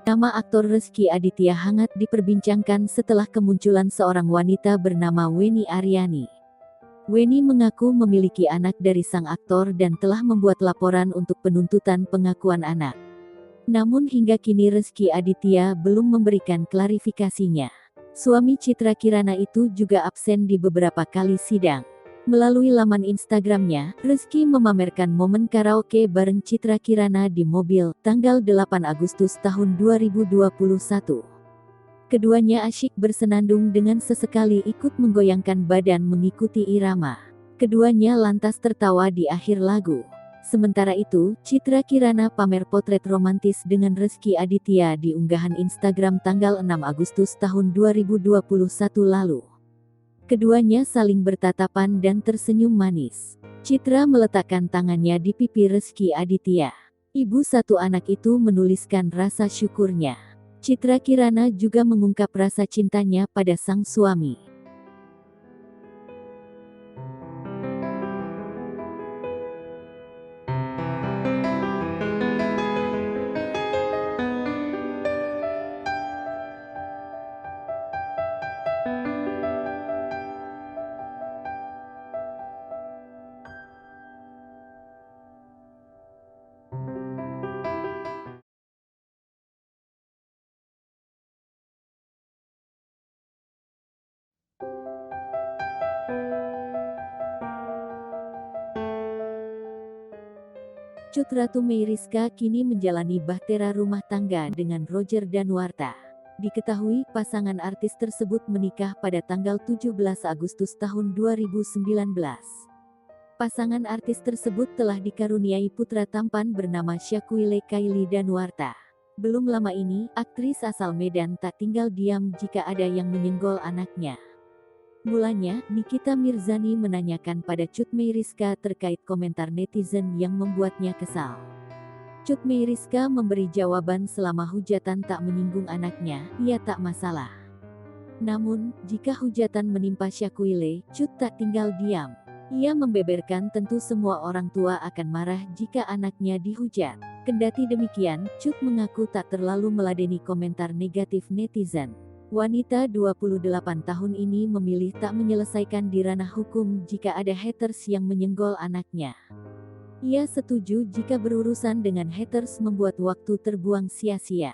Nama aktor Rezky Aditya hangat diperbincangkan setelah kemunculan seorang wanita bernama Weni Aryani. Weni mengaku memiliki anak dari sang aktor dan telah membuat laporan untuk penuntutan pengakuan anak. Namun hingga kini Rezky Aditya belum memberikan klarifikasinya. Suami Citra Kirana itu juga absen di beberapa kali sidang. Melalui laman Instagramnya, Rezky memamerkan momen karaoke bareng Citra Kirana di mobil, tanggal 8 Agustus tahun 2021. Keduanya asyik bersenandung dengan sesekali ikut menggoyangkan badan mengikuti irama. Keduanya lantas tertawa di akhir lagu. Sementara itu, Citra Kirana pamer potret romantis dengan Rezky Aditya di unggahan Instagram tanggal 6 Agustus tahun 2021 lalu. Keduanya saling bertatapan dan tersenyum manis. Citra meletakkan tangannya di pipi Rezky Aditya. Ibu satu anak itu menuliskan rasa syukurnya. Citra Kirana juga mengungkap rasa cintanya pada sang suami. Cut Ratu Meyriska kini menjalani bahtera rumah tangga dengan Roger Danuarta. Diketahui pasangan artis tersebut menikah pada tanggal 17 Agustus tahun 2019. Pasangan artis tersebut telah dikaruniai putra tampan bernama Syakuile Kylie Danuarta. Belum lama ini, aktris asal Medan tak tinggal diam jika ada yang menyenggol anaknya. Mulanya, Nikita Mirzani menanyakan pada Cut Meyriska terkait komentar netizen yang membuatnya kesal. Cut Meyriska memberi jawaban selama hujatan tak menyinggung anaknya, ia tak masalah. Namun, jika hujatan menimpa Syakuile, Cut tak tinggal diam. Ia membeberkan tentu semua orang tua akan marah jika anaknya dihujat. Kendati demikian, Cut mengaku tak terlalu meladeni komentar negatif netizen. Wanita 28 tahun ini memilih tak menyelesaikan di ranah hukum jika ada haters yang menyenggol anaknya. Ia setuju jika berurusan dengan haters membuat waktu terbuang sia-sia.